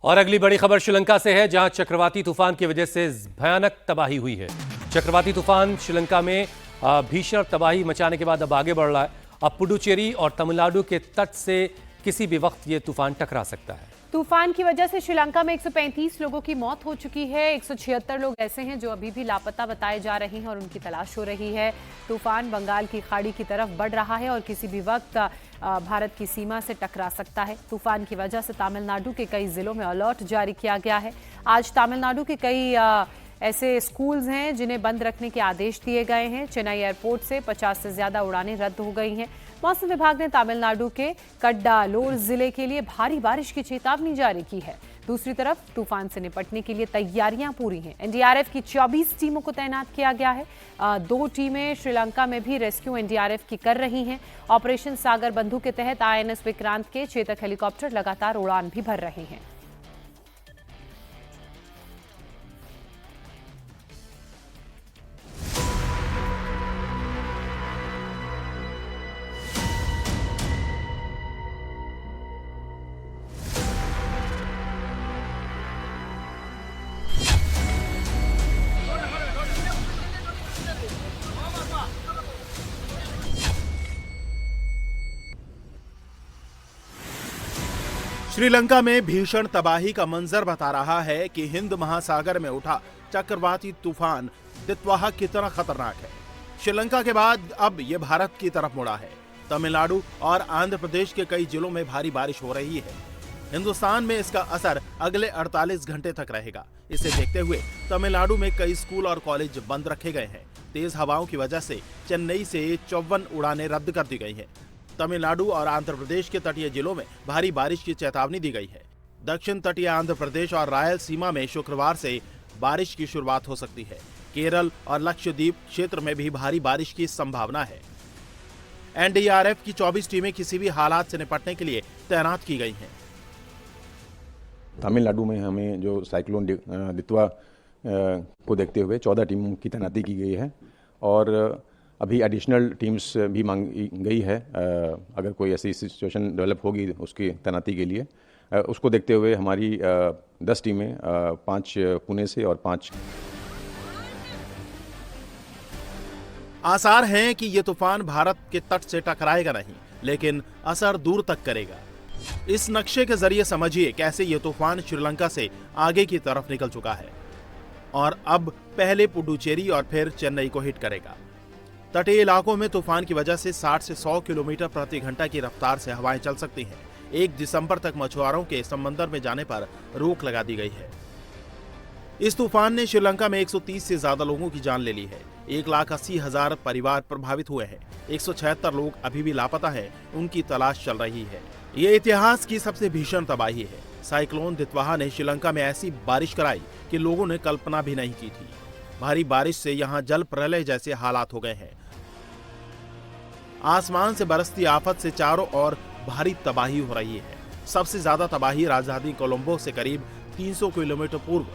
और अगली बड़ी खबर श्रीलंका से है, जहां चक्रवाती तूफान की वजह से भयानक तबाही हुई है। चक्रवाती तूफान श्रीलंका में भीषण तबाही मचाने के बाद अब आगे बढ़ रहा है। अब पुडुचेरी और तमिलनाडु के तट से किसी भी वक्त ये तूफान टकरा सकता है। तूफान की वजह से श्रीलंका में 135 लोगों की मौत हो चुकी है। 176 लोग ऐसे हैं जो अभी भी लापता बताए जा रहे हैं और उनकी तलाश हो रही है। तूफान बंगाल की खाड़ी की तरफ बढ़ रहा है और किसी भी वक्त भारत की सीमा से टकरा सकता है। तूफान की वजह से तमिलनाडु के कई जिलों में अलर्ट जारी किया गया है। आज तमिलनाडु के कई ऐसे स्कूल्स हैं जिन्हें बंद रखने के आदेश दिए गए हैं। चेन्नई एयरपोर्ट से 50 से ज्यादा उड़ानें रद्द हो गई हैं। मौसम विभाग ने तमिलनाडु के कड्डालोर जिले के लिए भारी बारिश की चेतावनी जारी की है। दूसरी तरफ तूफान से निपटने के लिए तैयारियां पूरी हैं। एनडीआरएफ की 24 टीमों को तैनात किया गया है। 2 टीमें श्रीलंका में भी रेस्क्यू एनडीआरएफ की कर रही हैं। ऑपरेशन सागर बंधु के तहत आईएनएस विक्रांत के चेतक हेलीकॉप्टर लगातार उड़ान भी भर रहे हैं। श्रीलंका में भीषण तबाही का मंजर बता रहा है कि हिंद महासागर में उठा चक्रवाती तूफान दित्वाहा कितना खतरनाक है। श्रीलंका के बाद अब ये भारत की तरफ मुड़ा है। तमिलनाडु और आंध्र प्रदेश के कई जिलों में भारी बारिश हो रही है। हिंदुस्तान में इसका असर अगले 48 घंटे तक रहेगा। इसे देखते हुए तमिलनाडु में कई स्कूल और कॉलेज बंद रखे गए हैं। तेज हवाओं की वजह से चेन्नई से 54 उड़ानें रद्द कर दी गई हैं। तमिलनाडु और आंध्र प्रदेश के तटीय जिलों में भारी बारिश की चेतावनी दी गई है। दक्षिण तटीय आंध्र प्रदेश और रायलसीमा में शुक्रवार से बारिश की शुरुआत हो सकती है। केरल और लक्षद्वीप क्षेत्र में भी भारी बारिश की संभावना है। एनडीआरएफ की 24 टीमें किसी भी हालात से निपटने के लिए तैनात की गई हैं। तमिलनाडु में हमें जो साइक्लोन दित्वा को देखते हुए 14 टीमों की तैनाती की गई है और अभी एडिशनल टीम्स भी मांगी गई है। अगर कोई ऐसी सिचुएशन डेवलप होगी उसकी तैनाती के लिए, उसको देखते हुए हमारी 10 टीमें 5 पुणे से और 5। आसार हैं कि ये तूफान भारत के तट से टकराएगा नहीं, लेकिन असर दूर तक करेगा। इस नक्शे के जरिए समझिए कैसे ये तूफान श्रीलंका से आगे की तरफ निकल चुका है और अब पहले पुडुचेरी और फिर चेन्नई को हिट करेगा। तटीय इलाकों में तूफान की वजह से 60 से 100 किलोमीटर प्रति घंटा की रफ्तार से हवाएं चल सकती हैं। 1 दिसंबर तक मछुआरों के समंदर में जाने पर रोक लगा दी गई है। इस तूफान ने श्रीलंका में 130 से ज्यादा लोगों की जान ले ली है। 1,80,000 परिवार प्रभावित हुए हैं। 176 लोग अभी भी लापता हैं, उनकी तलाश चल रही है। ये इतिहास की सबसे भीषण तबाही है। साइक्लोन दित्वाहा ने श्रीलंका में ऐसी बारिश कराई कि लोगों ने कल्पना भी नहीं की थी। भारी बारिश से यहाँ जल प्रलय जैसे हालात हो गए हैं। आसमान से बरसती आफत से चारों ओर भारी तबाही हो रही है। सबसे ज्यादा तबाही राजधानी कोलंबो से करीब 300 किलोमीटर पूर्व